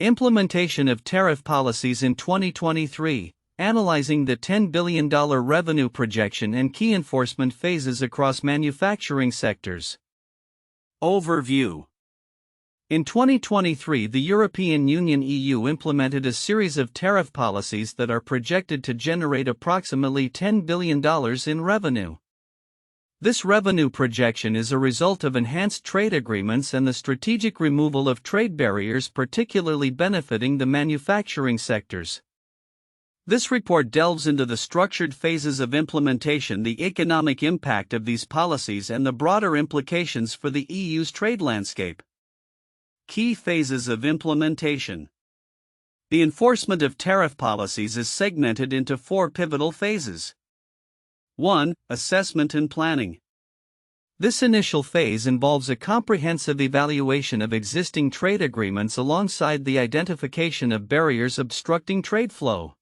Implementation of tariff policies in 2023, analyzing the $10 billion revenue projection and key enforcement phases across manufacturing sectors. Overview. In 2023, the European Union (EU) implemented a series of tariff policies that are projected to generate approximately $10 billion in revenue. This revenue projection is a result of enhanced trade agreements and the strategic removal of trade barriers particularly benefiting the manufacturing sectors. This report delves into the structured phases of implementation, the economic impact of these policies, and the broader implications for the EU's trade landscape. Key phases of implementation. The enforcement of tariff policies is segmented into four pivotal phases. 1. Assessment and planning. This initial phase involves a comprehensive evaluation of existing trade agreements alongside the identification of barriers obstructing trade flow.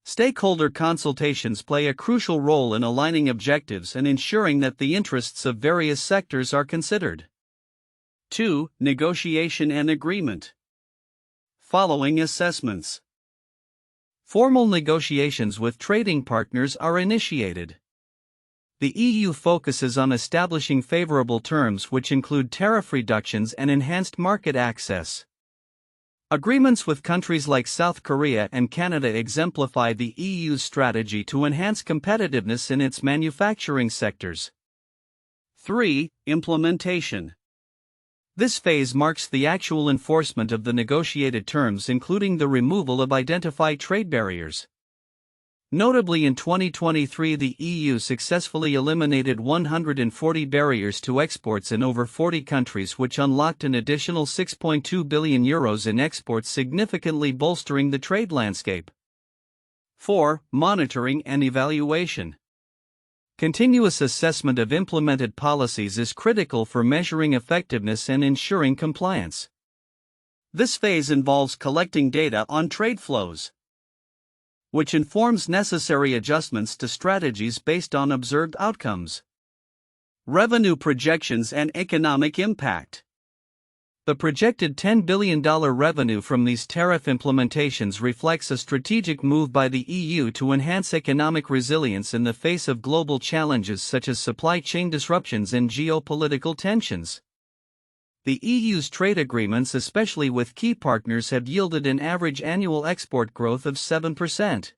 Stakeholder consultations play a crucial role in aligning objectives and ensuring that the interests of various sectors are considered. 2. Negotiation and agreement. Following assessments, formal negotiations with trading partners are initiated. The EU focuses on establishing favorable terms which include tariff reductions and enhanced market access. Agreements with countries like South Korea and Canada exemplify the EU's strategy to enhance competitiveness in its manufacturing sectors. 3. Implementation. This phase marks the actual enforcement of the negotiated terms, including the removal of identified trade barriers. Notably, in 2023, the EU successfully eliminated 140 barriers to exports in over 40 countries, which unlocked an additional €6.2 billion in exports, significantly bolstering the trade landscape. 4. Monitoring and evaluation. Continuous assessment of implemented policies is critical for measuring effectiveness and ensuring compliance. This phase involves collecting data on trade flows, which informs necessary adjustments to strategies based on observed outcomes. Revenue projections and economic impact. The projected $10 billion revenue from these tariff implementations reflects a strategic move by the EU to enhance economic resilience in the face of global challenges such as supply chain disruptions and geopolitical tensions. The EU's trade agreements, especially with key partners, have yielded an average annual export growth of 7%.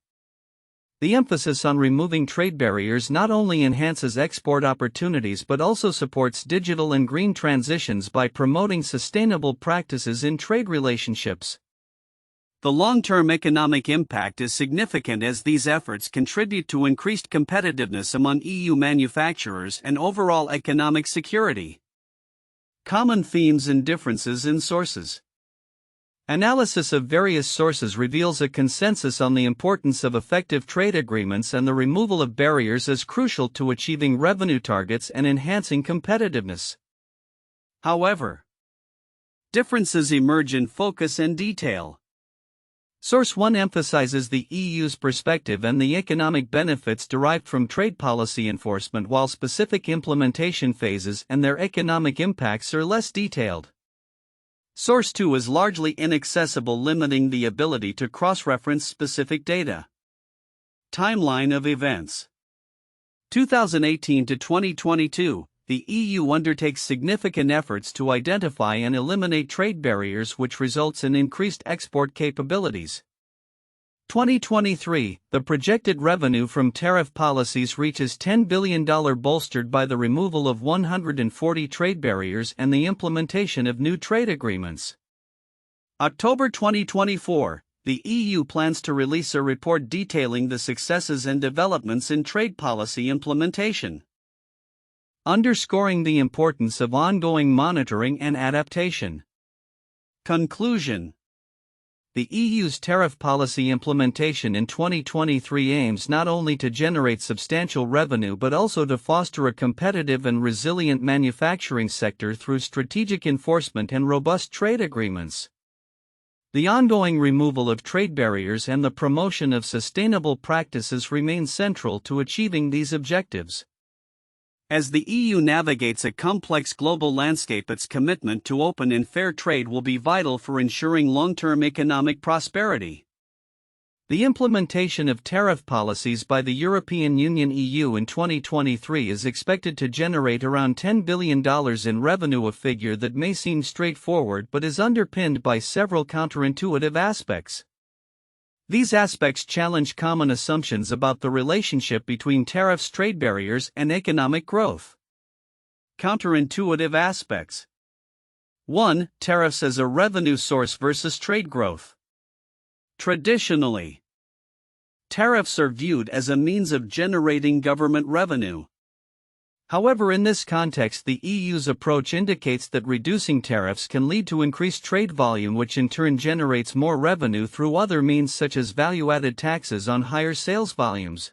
The emphasis on removing trade barriers not only enhances export opportunities but also supports digital and green transitions by promoting sustainable practices in trade relationships. The long-term economic impact is significant as these efforts contribute to increased competitiveness among EU manufacturers and overall economic security. Common themes and differences in sources. Analysis of various sources reveals a consensus on the importance of effective trade agreements and the removal of barriers as crucial to achieving revenue targets and enhancing competitiveness. However, differences emerge in focus and detail. Source 1 emphasizes the EU's perspective and the economic benefits derived from trade policy enforcement, while specific implementation phases and their economic impacts are less detailed. Source 2 is largely inaccessible, limiting the ability to cross-reference specific data. Timeline of events. 2018 to 2022, the EU undertakes significant efforts to identify and eliminate trade barriers, which results in increased export capabilities. 2023, the projected revenue from tariff policies reaches $10 billion, bolstered by the removal of 140 trade barriers and the implementation of new trade agreements. October 2024, the EU plans to release a report detailing the successes and developments in trade policy implementation, underscoring the importance of ongoing monitoring and adaptation. Conclusion. The EU's tariff policy implementation in 2023 aims not only to generate substantial revenue but also to foster a competitive and resilient manufacturing sector through strategic enforcement and robust trade agreements. The ongoing removal of trade barriers and the promotion of sustainable practices remain central to achieving these objectives. As the EU navigates a complex global landscape, its commitment to open and fair trade will be vital for ensuring long-term economic prosperity. The implementation of tariff policies by the European Union (EU) in 2023 is expected to generate around $10 billion in revenue, a figure that may seem straightforward but is underpinned by several counterintuitive aspects. These aspects challenge common assumptions about the relationship between tariffs, trade barriers, and economic growth. Counterintuitive aspects. 1. Tariffs as a revenue source versus trade growth. Traditionally, tariffs are viewed as a means of generating government revenue. However, in this context, the EU's approach indicates that reducing tariffs can lead to increased trade volume, which in turn generates more revenue through other means such as value-added taxes on higher sales volumes.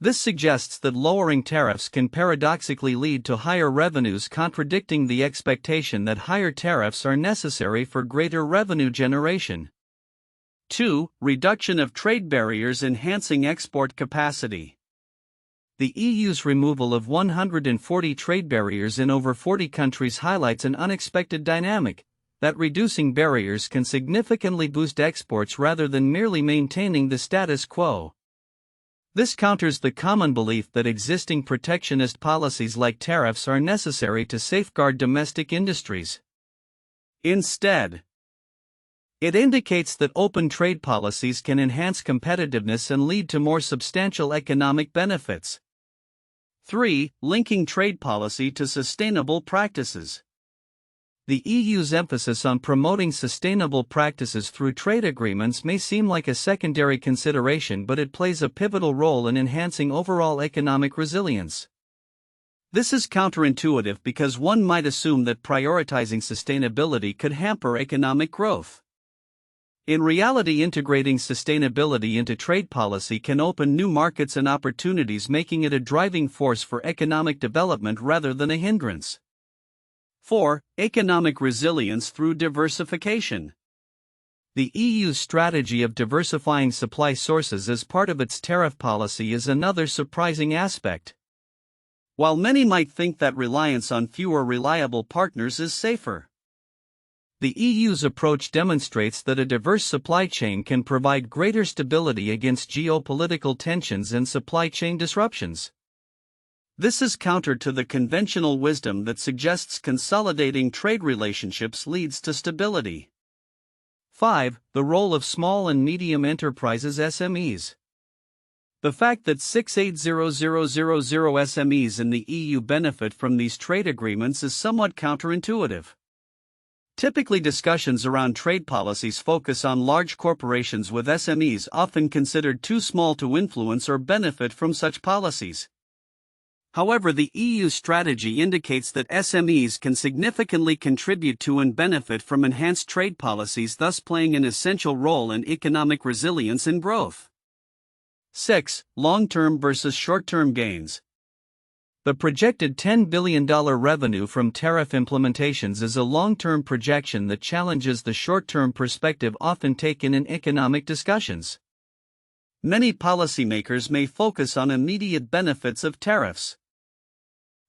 This suggests that lowering tariffs can paradoxically lead to higher revenues, contradicting the expectation that higher tariffs are necessary for greater revenue generation. 2. Reduction of trade barriers, enhancing export capacity. The EU's removal of 140 trade barriers in over 40 countries highlights an unexpected dynamic: that reducing barriers can significantly boost exports rather than merely maintaining the status quo. This counters the common belief that existing protectionist policies like tariffs are necessary to safeguard domestic industries. Instead, it indicates that open trade policies can enhance competitiveness and lead to more substantial economic benefits. 3. Linking trade policy to sustainable practices. The EU's emphasis on promoting sustainable practices through trade agreements may seem like a secondary consideration, but it plays a pivotal role in enhancing overall economic resilience. This is counterintuitive because one might assume that prioritizing sustainability could hamper economic growth. In reality, integrating sustainability into trade policy can open new markets and opportunities, making it a driving force for economic development rather than a hindrance. 4. Economic resilience through diversification. The EU's strategy of diversifying supply sources as part of its tariff policy is another surprising aspect. While many might think that reliance on fewer reliable partners is safer, the EU's approach demonstrates that a diverse supply chain can provide greater stability against geopolitical tensions and supply chain disruptions. This is counter to the conventional wisdom that suggests consolidating trade relationships leads to stability. 5. The role of small and medium enterprises (SMEs). The fact that 680,000 SMEs in the EU benefit from these trade agreements is somewhat counterintuitive. Typically, discussions around trade policies focus on large corporations, with SMEs often considered too small to influence or benefit from such policies. However, the EU strategy indicates that SMEs can significantly contribute to and benefit from enhanced trade policies, thus playing an essential role in economic resilience and growth. 6. Long-term versus short-term gains. The projected $10 billion revenue from tariff implementations is a long-term projection that challenges the short-term perspective often taken in economic discussions. Many policymakers may focus on immediate benefits of tariffs,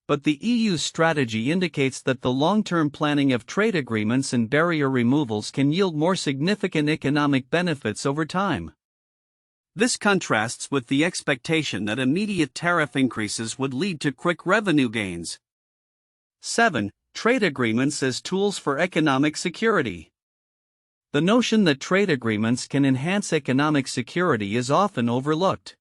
but the EU's strategy indicates that the long-term planning of trade agreements and barrier removals can yield more significant economic benefits over time. This contrasts with the expectation that immediate tariff increases would lead to quick revenue gains. 7. Trade agreements as tools for economic security. The notion that trade agreements can enhance economic security is often overlooked.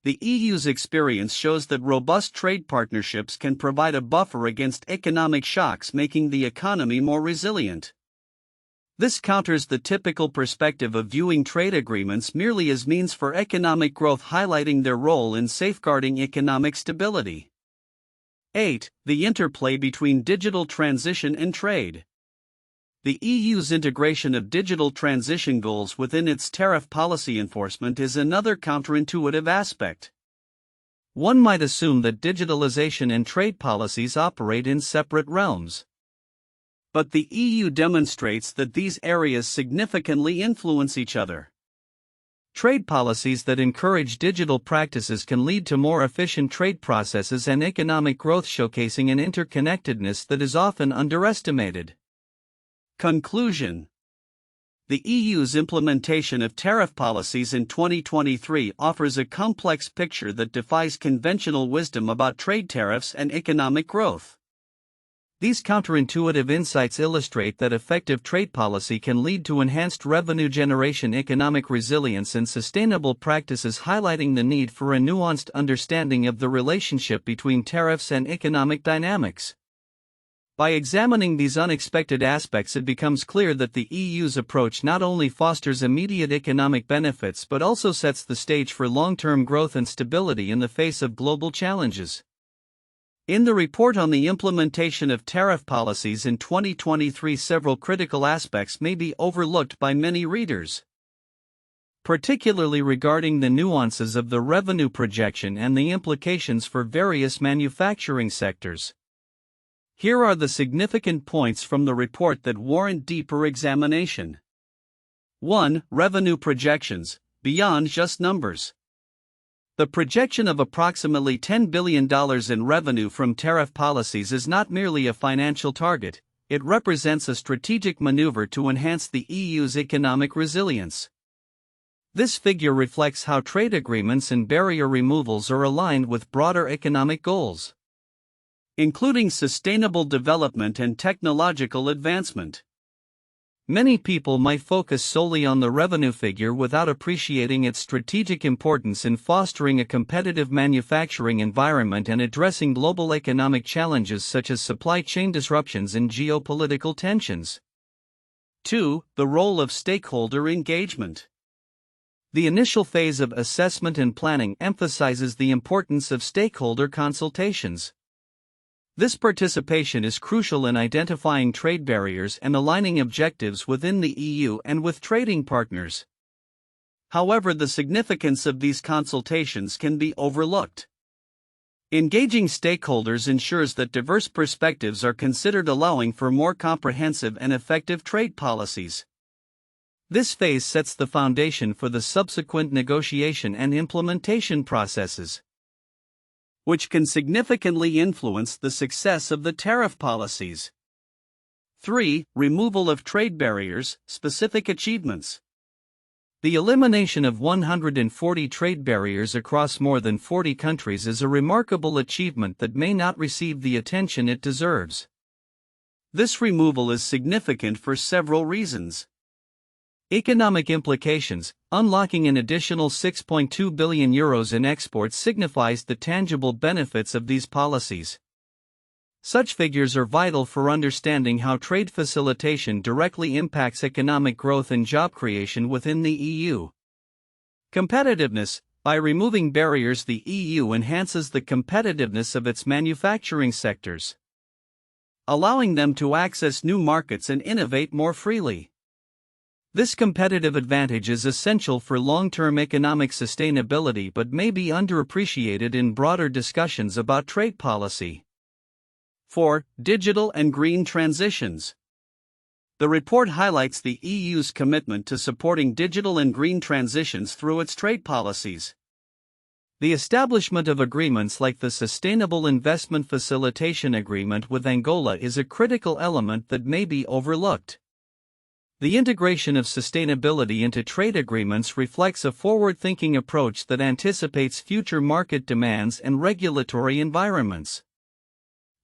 The EU's experience shows that robust trade partnerships can provide a buffer against economic shocks, making the economy more resilient. This counters the typical perspective of viewing trade agreements merely as means for economic growth, highlighting their role in safeguarding economic stability. 8. The interplay between digital transition and trade. The EU's integration of digital transition goals within its tariff policy enforcement is another counterintuitive aspect. One might assume that digitalization and trade policies operate in separate realms. But the EU demonstrates that these areas significantly influence each other. Trade policies that encourage digital practices can lead to more efficient trade processes and economic growth, showcasing an interconnectedness that is often underestimated. Conclusion: the EU's implementation of tariff policies in 2023 offers a complex picture that defies conventional wisdom about trade tariffs and economic growth. These counterintuitive insights illustrate that effective trade policy can lead to enhanced revenue generation, economic resilience, and sustainable practices, highlighting the need for a nuanced understanding of the relationship between tariffs and economic dynamics. By examining these unexpected aspects, it becomes clear that the EU's approach not only fosters immediate economic benefits but also sets the stage for long-term growth and stability in the face of global challenges. In the report on the implementation of tariff policies in 2023, several critical aspects may be overlooked by many readers, particularly regarding the nuances of the revenue projection and the implications for various manufacturing sectors. Here are the significant points from the report that warrant deeper examination. 1. Revenue projections, beyond just numbers. The projection of approximately $10 billion in revenue from tariff policies is not merely a financial target, it represents a strategic maneuver to enhance the EU's economic resilience. This figure reflects how trade agreements and barrier removals are aligned with broader economic goals, including sustainable development and technological advancement. Many people might focus solely on the revenue figure without appreciating its strategic importance in fostering a competitive manufacturing environment and addressing global economic challenges such as supply chain disruptions and geopolitical tensions. 2. The role of stakeholder engagement. The initial phase of assessment and planning emphasizes the importance of stakeholder consultations. This participation is crucial in identifying trade barriers and aligning objectives within the EU and with trading partners. However, the significance of these consultations can be overlooked. Engaging stakeholders ensures that diverse perspectives are considered, allowing for more comprehensive and effective trade policies. This phase sets the foundation for the subsequent negotiation and implementation processes, which can significantly influence the success of the tariff policies. 3. Removal of trade barriers, specific achievements. The elimination of 140 trade barriers across more than 40 countries is a remarkable achievement that may not receive the attention it deserves. This removal is significant for several reasons. Economic implications: unlocking an additional €6.2 billion in exports signifies the tangible benefits of these policies. Such figures are vital for understanding how trade facilitation directly impacts economic growth and job creation within the EU. Competitiveness: by removing barriers, the EU enhances the competitiveness of its manufacturing sectors, allowing them to access new markets and innovate more freely. This competitive advantage is essential for long-term economic sustainability but may be underappreciated in broader discussions about trade policy. 4. Digital and green transitions. The report highlights the EU's commitment to supporting digital and green transitions through its trade policies. The establishment of agreements like the Sustainable Investment Facilitation Agreement with Angola is a critical element that may be overlooked. The integration of sustainability into trade agreements reflects a forward-thinking approach that anticipates future market demands and regulatory environments.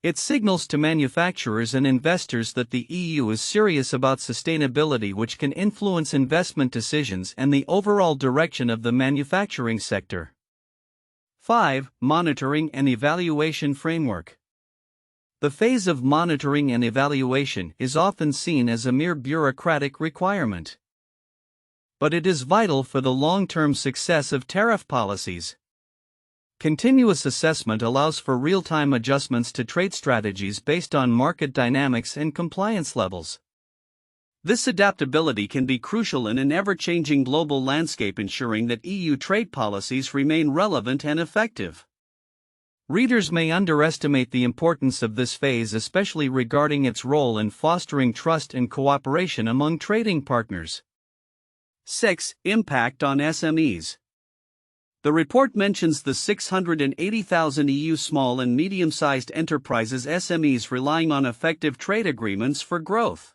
It signals to manufacturers and investors that the EU is serious about sustainability, which can influence investment decisions and the overall direction of the manufacturing sector. 5. Monitoring and evaluation framework. The phase of monitoring and evaluation is often seen as a mere bureaucratic requirement, but it is vital for the long-term success of tariff policies. Continuous assessment allows for real-time adjustments to trade strategies based on market dynamics and compliance levels. This adaptability can be crucial in an ever-changing global landscape, ensuring that EU trade policies remain relevant and effective. Readers may underestimate the importance of this phase, especially regarding its role in fostering trust and cooperation among trading partners. 6. Impact on SMEs. The report mentions the 680,000 EU small and medium-sized enterprises SMEs relying on effective trade agreements for growth.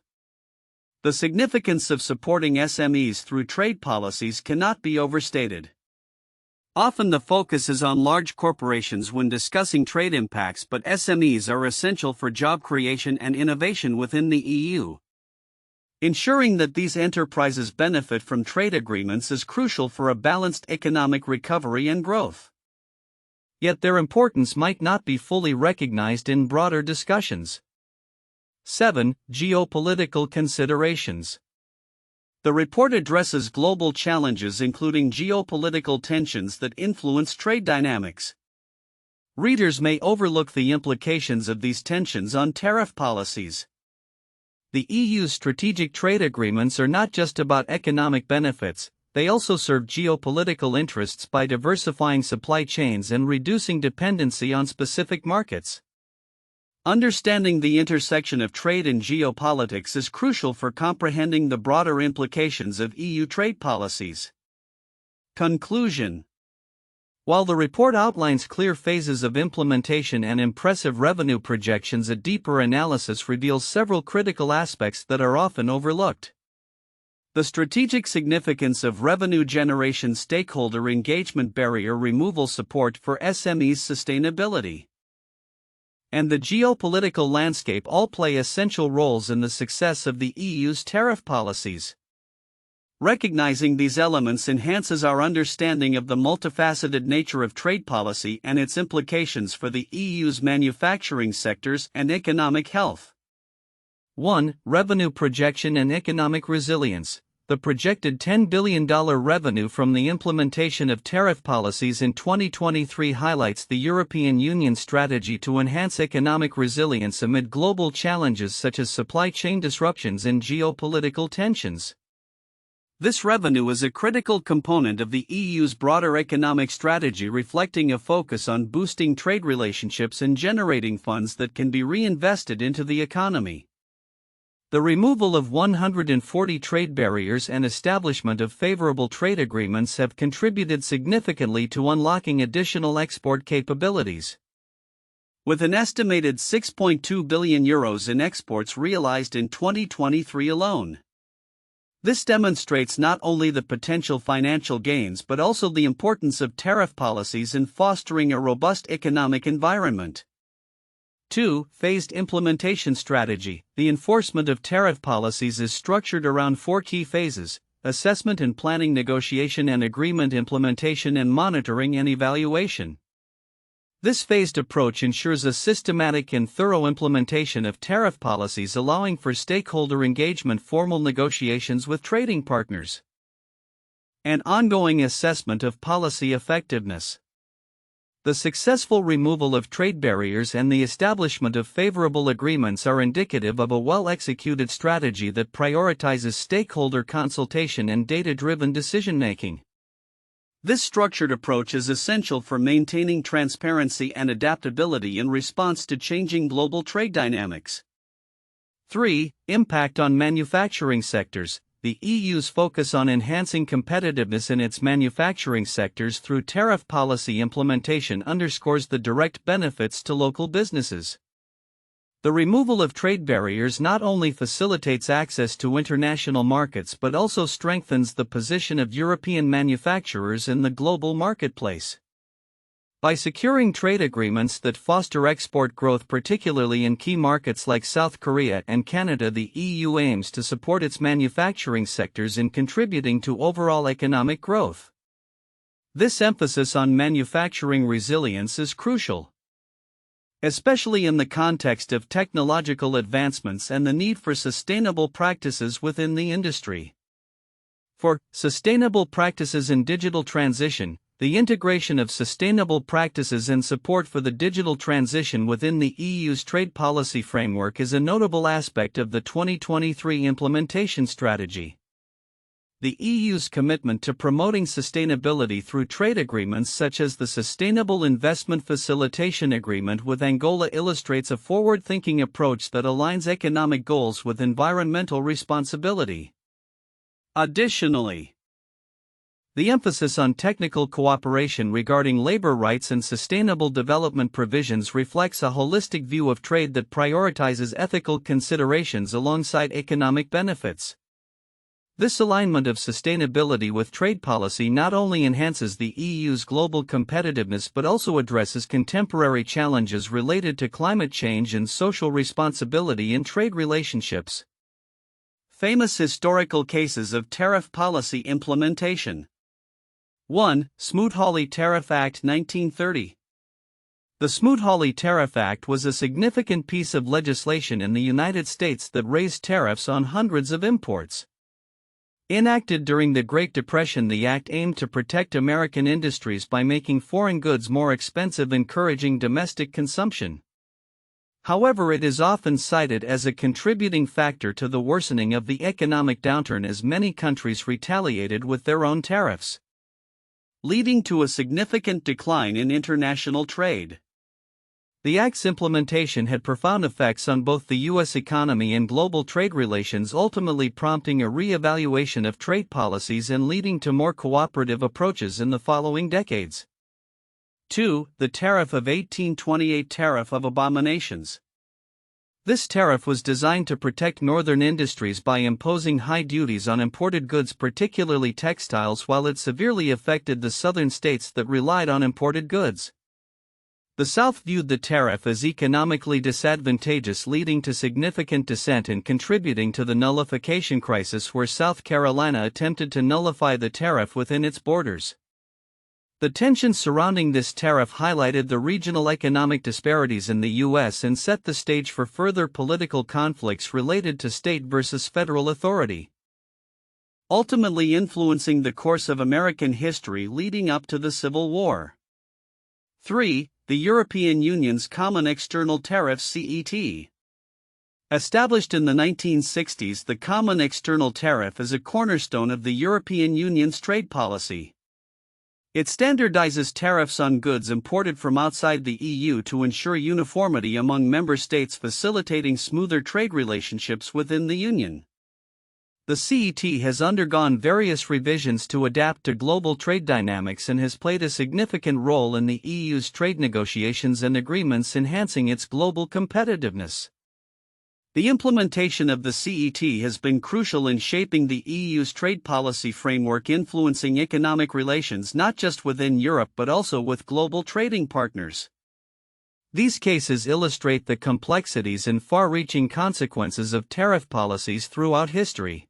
The significance of supporting SMEs through trade policies cannot be overstated. Often the focus is on large corporations when discussing trade impacts, but SMEs are essential for job creation and innovation within the EU. Ensuring that these enterprises benefit from trade agreements is crucial for a balanced economic recovery and growth. Yet their importance might not be fully recognized in broader discussions. 7. Geopolitical considerations. The report addresses global challenges including geopolitical tensions that influence trade dynamics. Readers may overlook the implications of these tensions on tariff policies. The EU's strategic trade agreements are not just about economic benefits, they also serve geopolitical interests by diversifying supply chains and reducing dependency on specific markets. Understanding the intersection of trade and geopolitics is crucial for comprehending the broader implications of EU trade policies. Conclusion. While the report outlines clear phases of implementation and impressive revenue projections, a deeper analysis reveals several critical aspects that are often overlooked. The strategic significance of revenue generation, stakeholder engagement, barrier removal, support for SMEs, sustainability, and the geopolitical landscape all play essential roles in the success of the EU's tariff policies. Recognizing these elements enhances our understanding of the multifaceted nature of trade policy and its implications for the EU's manufacturing sectors and economic health. 1. Revenue projection and economic resilience. The projected $10 billion revenue from the implementation of tariff policies in 2023 highlights the European Union's strategy to enhance economic resilience amid global challenges such as supply chain disruptions and geopolitical tensions. This revenue is a critical component of the EU's broader economic strategy, reflecting a focus on boosting trade relationships and generating funds that can be reinvested into the economy. The removal of 140 trade barriers and establishment of favorable trade agreements have contributed significantly to unlocking additional export capabilities. With an estimated €6.2 billion in exports realized in 2023 alone. This demonstrates not only the potential financial gains but also the importance of tariff policies in fostering a robust economic environment. 2. Phased implementation strategy. The enforcement of tariff policies is structured around 4 key phases: assessment and planning, negotiation and agreement, implementation and monitoring and evaluation. This phased approach ensures a systematic and thorough implementation of tariff policies, allowing for stakeholder engagement, formal negotiations with trading partners, and ongoing assessment of policy effectiveness. The successful removal of trade barriers and the establishment of favorable agreements are indicative of a well-executed strategy that prioritizes stakeholder consultation and data-driven decision-making. This structured approach is essential for maintaining transparency and adaptability in response to changing global trade dynamics. 3. Impact on manufacturing sectors. The EU's focus on enhancing competitiveness in its manufacturing sectors through tariff policy implementation underscores the direct benefits to local businesses. The removal of trade barriers not only facilitates access to international markets but also strengthens the position of European manufacturers in the global marketplace. By securing trade agreements that foster export growth, particularly in key markets like South Korea and Canada, the EU aims to support its manufacturing sectors in contributing to overall economic growth. This emphasis on manufacturing resilience is crucial, especially in the context of technological advancements and the need for sustainable practices within the industry. For sustainable practices in digital transition, the integration of sustainable practices and support for the digital transition within the EU's trade policy framework is a notable aspect of the 2023 implementation strategy. The EU's commitment to promoting sustainability through trade agreements such as the Sustainable Investment Facilitation Agreement with Angola illustrates a forward-thinking approach that aligns economic goals with environmental responsibility. Additionally, The emphasis on technical cooperation regarding labor rights and sustainable development provisions reflects a holistic view of trade that prioritizes ethical considerations alongside economic benefits. This alignment of sustainability with trade policy not only enhances the EU's global competitiveness but also addresses contemporary challenges related to climate change and social responsibility in trade relationships. Famous historical cases of tariff policy implementation. 1. Smoot-Hawley Tariff Act 1930. The Smoot-Hawley Tariff Act was a significant piece of legislation in the United States that raised tariffs on hundreds of imports. Enacted during the Great Depression, the act aimed to protect American industries by making foreign goods more expensive, encouraging domestic consumption. However, it is often cited as a contributing factor to the worsening of the economic downturn as many countries retaliated with their own tariffs, leading to a significant decline in international trade. The Act's implementation had profound effects on both the U.S. economy and global trade relations, ultimately prompting a re-evaluation of trade policies and leading to more cooperative approaches in the following decades. 2. The Tariff of 1828 Tariff of Abominations. This tariff was designed to protect northern industries by imposing high duties on imported goods, particularly textiles, while it severely affected the southern states that relied on imported goods. The South viewed the tariff as economically disadvantageous, leading to significant dissent and contributing to the nullification crisis, where South Carolina attempted to nullify the tariff within its borders. The tensions surrounding this tariff highlighted the regional economic disparities in the U.S. and set the stage for further political conflicts related to state versus federal authority, ultimately influencing the course of American history leading up to the Civil War. 3. The European Union's Common External Tariff (CET). Established in the 1960s, the Common External Tariff is a cornerstone of the European Union's trade policy. It standardizes tariffs on goods imported from outside the EU to ensure uniformity among member states, facilitating smoother trade relationships within the Union. The CET has undergone various revisions to adapt to global trade dynamics and has played a significant role in the EU's trade negotiations and agreements, enhancing its global competitiveness. The implementation of the CET has been crucial in shaping the EU's trade policy framework, influencing economic relations not just within Europe but also with global trading partners. These cases illustrate the complexities and far-reaching consequences of tariff policies throughout history,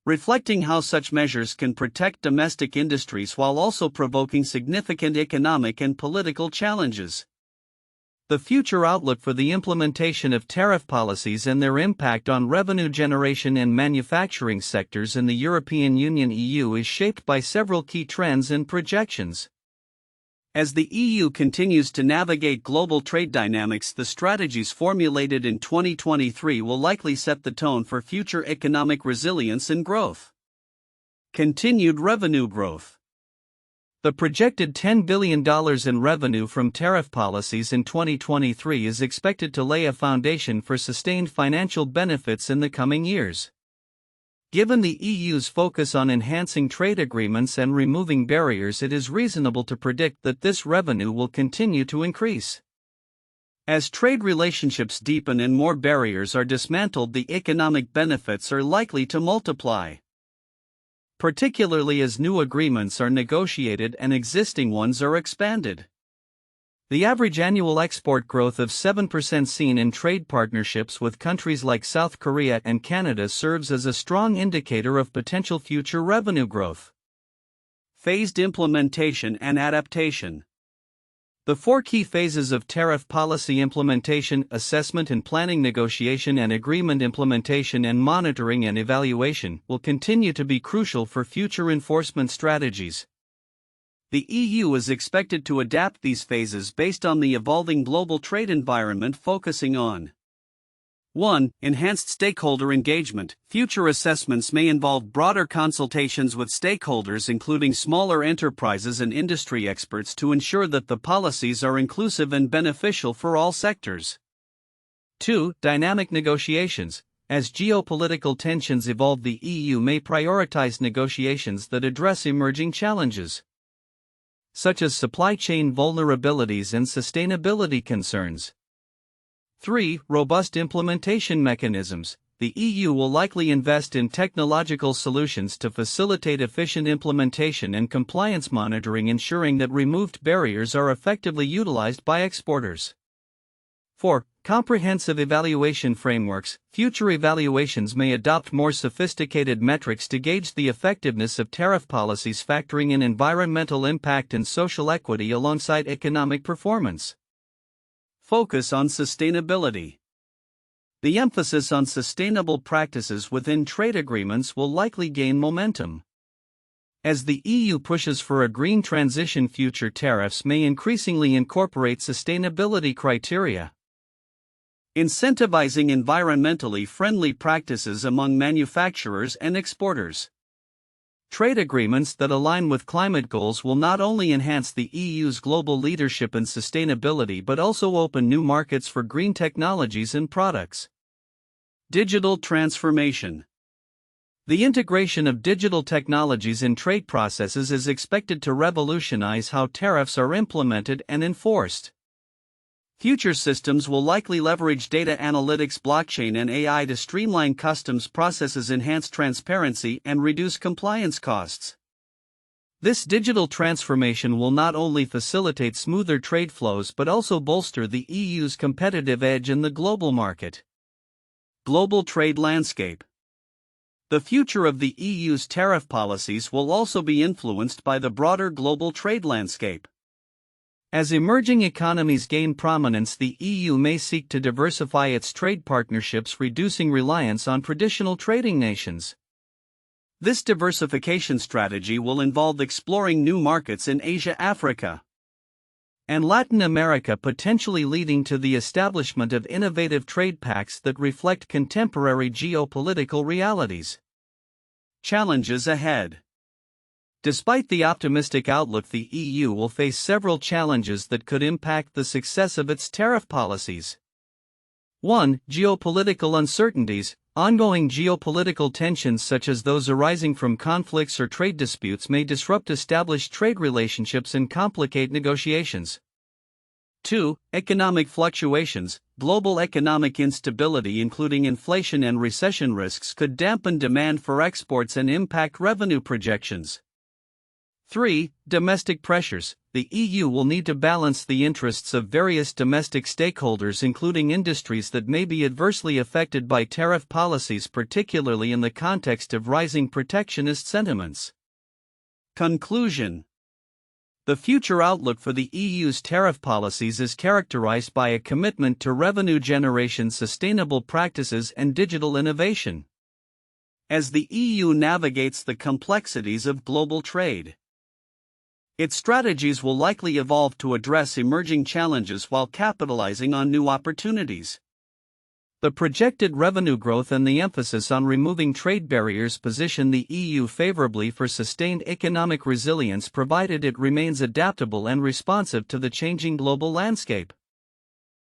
reflecting how such measures can protect domestic industries while also provoking significant economic and political challenges. The future outlook for the implementation of tariff policies and their impact on revenue generation and manufacturing sectors in the European Union (EU) is shaped by several key trends and projections. As the EU continues to navigate global trade dynamics, the strategies formulated in 2023 will likely set the tone for future economic resilience and growth. Continued revenue growth. The projected $10 billion in revenue from tariff policies in 2023 is expected to lay a foundation for sustained financial benefits in the coming years. Given the EU's focus on enhancing trade agreements and removing barriers, it is reasonable to predict that this revenue will continue to increase. As trade relationships deepen and more barriers are dismantled, the economic benefits are likely to multiply, particularly as new agreements are negotiated and existing ones are expanded. The average annual export growth of 7% seen in trade partnerships with countries like South Korea and Canada serves as a strong indicator of potential future revenue growth. Phased implementation and adaptation. The four key phases of tariff policy implementation: assessment and planning, negotiation and agreement, implementation and monitoring and evaluation, will continue to be crucial for future enforcement strategies. The EU is expected to adapt these phases based on the evolving global trade environment, focusing on 1. Enhanced stakeholder engagement. Future assessments may involve broader consultations with stakeholders, including smaller enterprises and industry experts, to ensure that the policies are inclusive and beneficial for all sectors. 2. Dynamic negotiations. as geopolitical tensions evolve, the EU may prioritize negotiations that address emerging challenges, such as supply chain vulnerabilities and sustainability concerns. 3. Robust implementation mechanisms. The EU will likely invest in technological solutions to facilitate efficient implementation and compliance monitoring, ensuring that removed barriers are effectively utilized by exporters. 4. Comprehensive evaluation frameworks. Future evaluations may adopt more sophisticated metrics to gauge the effectiveness of tariff policies, factoring in environmental impact and social equity alongside economic performance. Focus on sustainability. The emphasis on sustainable practices within trade agreements will likely gain momentum. As the EU pushes for a green transition, future tariffs may increasingly incorporate sustainability criteria, incentivizing environmentally friendly practices among manufacturers and exporters. Trade agreements that align with climate goals will not only enhance the EU's global leadership in sustainability but also open new markets for green technologies and products. Digital transformation. The integration of digital technologies in trade processes is expected to revolutionize how tariffs are implemented and enforced. Future systems will likely leverage data analytics, blockchain, and AI to streamline customs processes, enhance transparency, and reduce compliance costs. This digital transformation will not only facilitate smoother trade flows but also bolster the EU's competitive edge in the global market. Global trade landscape. The future of the EU's tariff policies will also be influenced by the broader global trade landscape. As emerging economies gain prominence, the EU may seek to diversify its trade partnerships, reducing reliance on traditional trading nations. This diversification strategy will involve exploring new markets in Asia, Africa, and Latin America, potentially leading to the establishment of innovative trade pacts that reflect contemporary geopolitical realities. Challenges ahead. Despite the optimistic outlook, the EU will face several challenges that could impact the success of its tariff policies. 1. Geopolitical uncertainties. Ongoing geopolitical tensions, such as those arising from conflicts or trade disputes, may disrupt established trade relationships and complicate negotiations. 2. Economic fluctuations. Global economic instability, including inflation and recession risks, could dampen demand for exports and impact revenue projections. 3. Domestic pressures. The EU will need to balance the interests of various domestic stakeholders, including industries that may be adversely affected by tariff policies, particularly in the context of rising protectionist sentiments. Conclusion. The future outlook for the EU's tariff policies is characterized by a commitment to revenue generation, sustainable practices, and digital innovation. As the EU navigates the complexities of global trade, its strategies will likely evolve to address emerging challenges while capitalizing on new opportunities. The projected revenue growth and the emphasis on removing trade barriers position the EU favorably for sustained economic resilience, provided it remains adaptable and responsive to the changing global landscape.